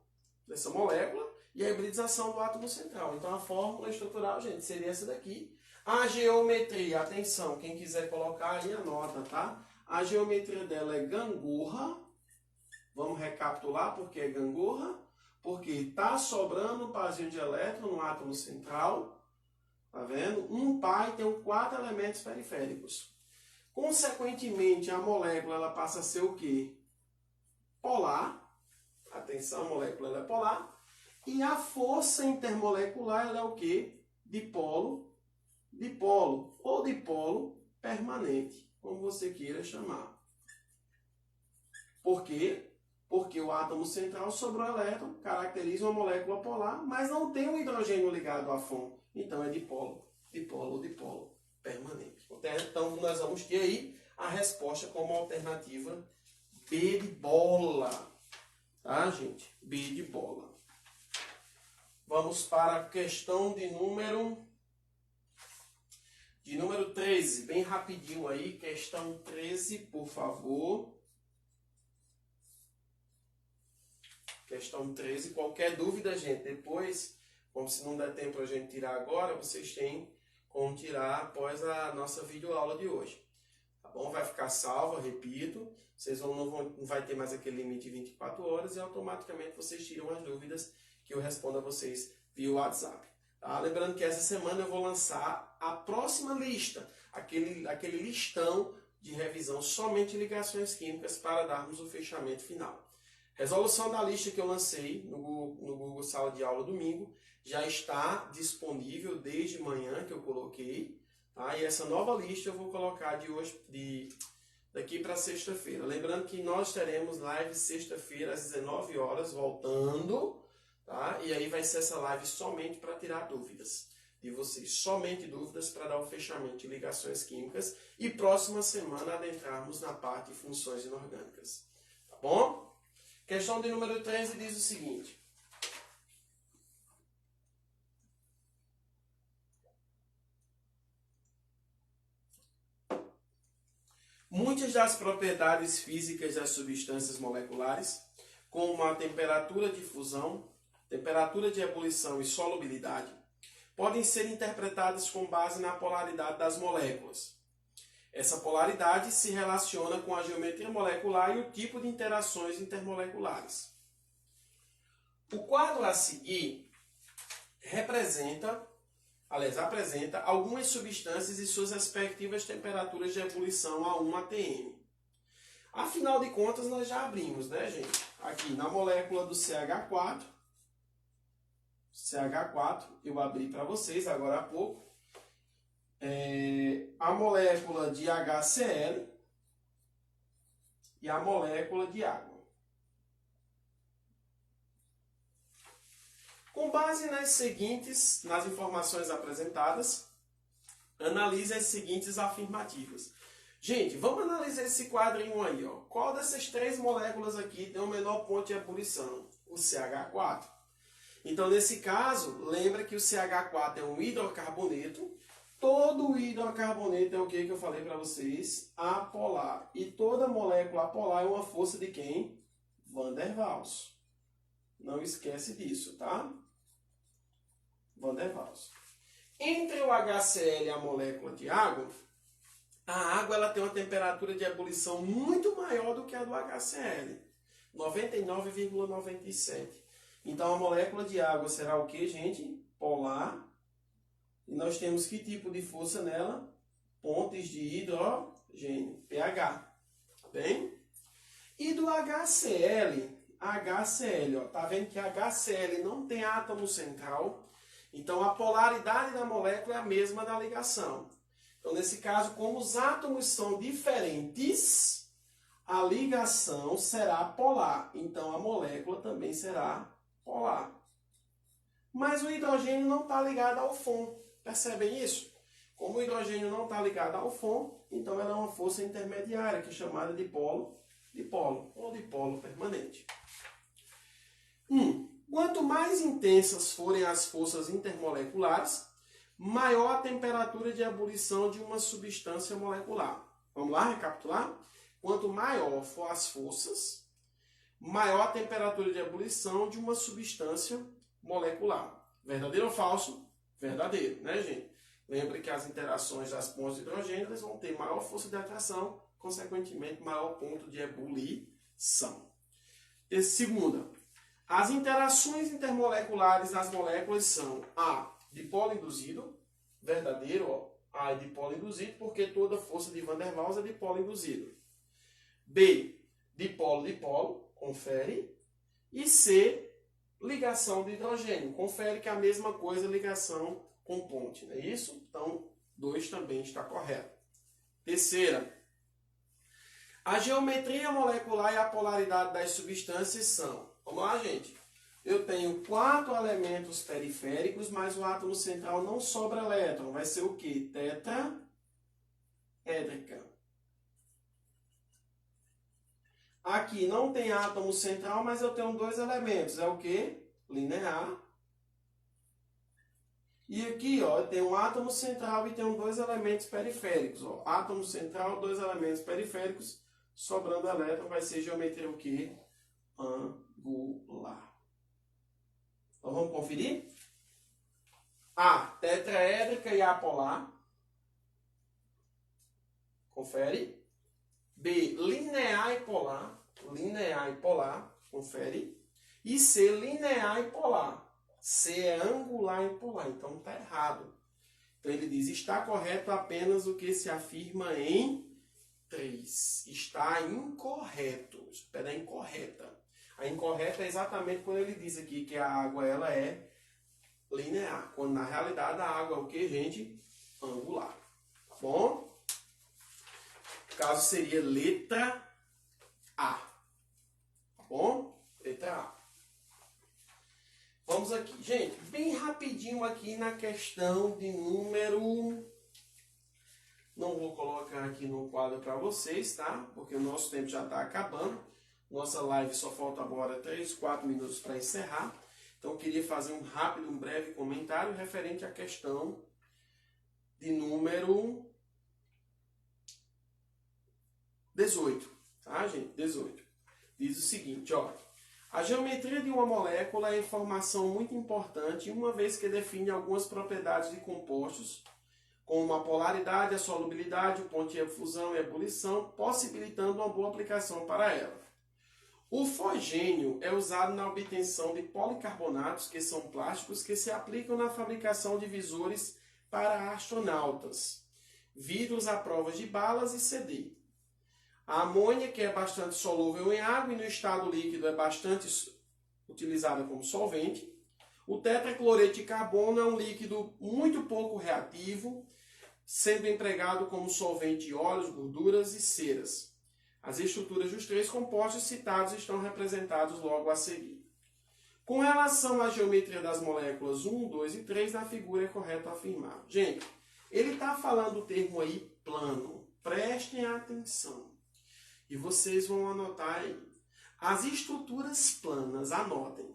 Speaker 1: dessa molécula e a hibridização do átomo central. Então, a fórmula estrutural, gente, seria essa daqui. A geometria, atenção, quem quiser colocar aí, anota, tá? A geometria dela é gangorra. Vamos recapitular porque é gangorra. Porque está sobrando um parzinho de elétron no átomo central. Tá vendo? Um par e tem 4 elementos periféricos. Consequentemente, a molécula ela passa a ser o quê? Polar. Atenção, a molécula ela é polar. E a força intermolecular ela é o quê? Dipolo, dipolo ou dipolo permanente, como você queira chamar. Por quê? Porque o átomo central sobrou elétron, caracteriza uma molécula polar, mas não tem um hidrogênio ligado à FON. Então é dipolo, dipolo, dipolo permanente. Então nós vamos ter aí a resposta como alternativa B de bola. Tá, gente? B de bola. Vamos para a questão de número de número 13, bem rapidinho aí, questão 13, por favor. Questão 13, qualquer dúvida, gente, depois, como se não der tempo a gente tirar agora, vocês têm como tirar após a nossa videoaula de hoje. Tá bom? Vai ficar salva, repito, vocês não vai ter mais aquele limite de 24 horas e automaticamente vocês tiram as dúvidas que eu respondo a vocês via WhatsApp. Tá? Lembrando que essa semana eu vou lançar a próxima lista, aquele listão de revisão somente ligações químicas para darmos o fechamento final. Resolução da lista que eu lancei no Google Sala de Aula domingo já está disponível desde manhã que eu coloquei. Tá? E essa nova lista eu vou colocar daqui para sexta-feira. Lembrando que nós teremos live sexta-feira às 19 horas, voltando. Tá? E aí vai ser essa live somente para tirar dúvidas de vocês. Somente dúvidas para dar o fechamento de ligações químicas. E próxima semana adentrarmos na parte de funções inorgânicas. Tá bom? Questão de número 13 diz o seguinte. Muitas das propriedades físicas das substâncias moleculares, como a temperatura de fusão, temperatura de ebulição e solubilidade, podem ser interpretadas com base na polaridade das moléculas. Essa polaridade se relaciona com a geometria molecular e o tipo de interações intermoleculares. O quadro a seguir apresenta algumas substâncias e suas respectivas temperaturas de ebulição a 1 atm. Afinal de contas, nós já abrimos, né, gente? Aqui na molécula do CH4, eu abri para vocês agora há pouco. A molécula de HCl e a molécula de água. Com base nas informações apresentadas, analise as seguintes afirmativas. Gente, vamos analisar esse quadrinho aí. Ó. Qual dessas três moléculas aqui tem o menor ponto de ebulição? O CH4. Então, nesse caso, lembra que o CH4 é um hidrocarboneto. Todo hidrocarboneto é o que eu falei para vocês? Apolar. E toda molécula apolar é uma força de quem? Van der Waals. Não esquece disso, tá? Van der Waals. Entre o HCl e a molécula de água, a água ela tem uma temperatura de ebulição muito maior do que a do HCl. 99,97. Então, a molécula de água será o que, gente? Polar. E nós temos que tipo de força nela? Pontos de hidrogênio, pH. Tá bem? E do HCl, ó, tá vendo que HCl não tem átomo central? Então, a polaridade da molécula é a mesma da ligação. Então, nesse caso, como os átomos são diferentes, a ligação será polar. Então, a molécula também será polar. Mas o hidrogênio não está ligado ao FON. Percebem isso? Como o hidrogênio não está ligado ao FON, então ela é uma força intermediária, que é chamada de polo ou dipolo permanente. Quanto mais intensas forem as forças intermoleculares, maior a temperatura de ebulição de uma substância molecular. Vamos lá recapitular? Quanto maior for as forças, maior a temperatura de ebulição de uma substância molecular. Verdadeiro ou falso? Verdadeiro, né, gente? Lembra que as interações das pontes de hidrogênio elas vão ter maior força de atração, consequentemente, maior ponto de ebulição. Segunda, as interações intermoleculares das moléculas são A, dipolo induzido, verdadeiro, ó, A é dipolo induzido, porque toda força de Van der Waals é dipolo induzido. B, dipolo-dipolo, confere. E C, ligação de hidrogênio. Confere que é a mesma coisa, ligação com ponte, não é isso? Então, 2 também está correto. Terceira, a geometria molecular e a polaridade das substâncias são... Vamos lá, gente. Eu tenho 4 elementos periféricos, mas o átomo central não sobra elétron. Vai ser o quê? Tetraédrica. Aqui não tem átomo central, mas eu tenho 2 elementos. É o quê? Linear. E aqui, ó, tem um átomo central e tem dois elementos periféricos. Ó. Átomo central, dois elementos periféricos, sobrando elétron, vai ser geometria o quê? Angular. Então vamos conferir? A, tetraédrica e apolar. Confere. B, linear e polar. Linear e polar. Confere. E C, linear e polar. C é angular e polar. Então está errado. Então ele diz, está correto apenas o que se afirma em 3. Está incorreto. Espera, é incorreta. A incorreta é exatamente quando ele diz aqui que a água ela é linear. Quando na realidade a água é o que, gente? Angular. Tá bom? O caso seria letra A. Tá bom? Letra A. Vamos aqui. Gente, bem rapidinho aqui na questão de número... Não vou colocar aqui no quadro para vocês, tá? Porque o nosso tempo já está acabando. Nossa live só falta agora 3, 4 minutos para encerrar. Então eu queria fazer um rápido, um breve comentário referente à questão de número 18. Tá, gente? 18. Diz o seguinte, ó. A geometria de uma molécula é informação muito importante, uma vez que define algumas propriedades de compostos, como a polaridade, a solubilidade, o ponto de fusão e ebulição, possibilitando uma boa aplicação para ela. O fogênio é usado na obtenção de policarbonatos, que são plásticos, que se aplicam na fabricação de visores para astronautas, vidros à prova de balas e CD. A amônia, que é bastante solúvel em água e no estado líquido é bastante utilizada como solvente. O tetracloreto de carbono é um líquido muito pouco reativo, sendo empregado como solvente de óleos, gorduras e ceras. As estruturas dos 3 compostos citados estão representados logo a seguir. Com relação à geometria das moléculas 1, 2 e 3, na figura é correto afirmar. Gente, ele está falando o termo aí plano. Prestem atenção. E vocês vão anotar aí. As estruturas planas, anotem.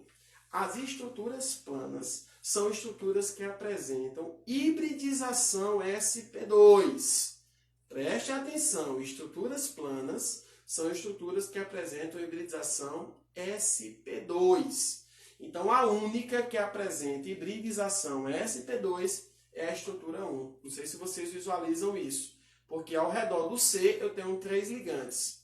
Speaker 1: As estruturas planas são estruturas que apresentam hibridização sp2. Preste atenção, estruturas planas são estruturas que apresentam hibridização sp2. Então, a única que apresenta hibridização sp2 é a estrutura 1. Não sei se vocês visualizam isso, porque ao redor do C eu tenho 3 ligantes.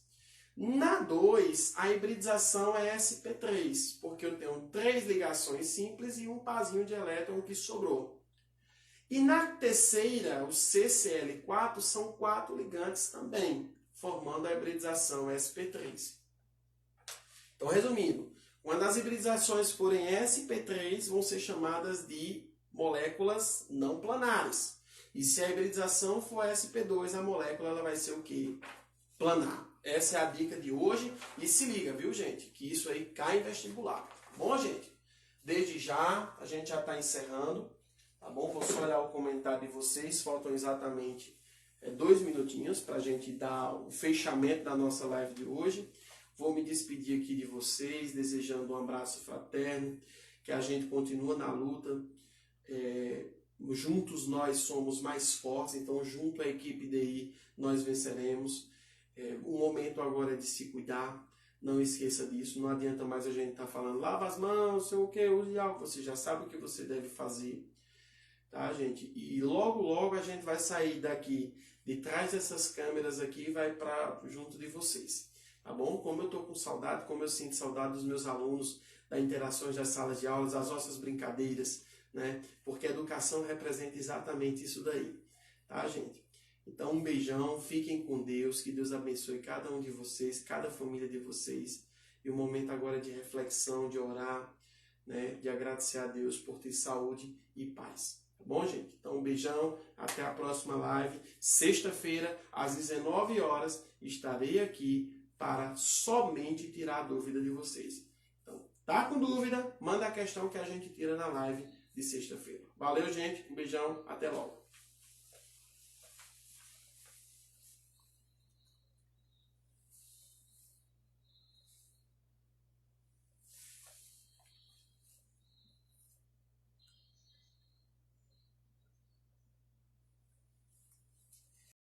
Speaker 1: Na 2, a hibridização é sp3, porque eu tenho 3 ligações simples e um parzinho de elétron que sobrou. E na terceira, o CCl4, são 4 ligantes também, formando a hibridização sp3. Então, resumindo, quando as hibridizações forem sp3, vão ser chamadas de moléculas não planares. E se a hibridização for sp2, a molécula ela vai ser o quê? Planar. Essa é a dica de hoje. E se liga, viu, gente? Que isso aí cai em vestibular. Bom, gente? Desde já, a gente já está encerrando. Tá bom? Vou só olhar o comentário de vocês. Faltam exatamente 2 minutinhos para a gente dar o fechamento da nossa live de hoje. Vou me despedir aqui de vocês, desejando um abraço fraterno. Que a gente continue na luta. Juntos nós somos mais fortes. Então, junto à equipe DI, nós venceremos. O momento agora é de se cuidar, não esqueça disso, não adianta mais a gente estar falando, lava as mãos, sei o que, use álcool, você já sabe o que você deve fazer, tá, gente? E logo, logo a gente vai sair daqui, de trás dessas câmeras aqui e vai para junto de vocês, tá bom? Como eu estou com saudade, como eu sinto saudade dos meus alunos, das interações das salas de aulas, das nossas brincadeiras, né? Porque a educação representa exatamente isso daí, tá, gente? Então, um beijão, fiquem com Deus, que Deus abençoe cada um de vocês, cada família de vocês. E o momento agora de reflexão, de orar, né, de agradecer a Deus por ter saúde e paz. Tá bom, gente? Então, um beijão, até a próxima live. Sexta-feira, às 19 horas, estarei aqui para somente tirar a dúvida de vocês. Então, tá com dúvida? Manda a questão que a gente tira na live de sexta-feira. Valeu, gente. Um beijão, até logo.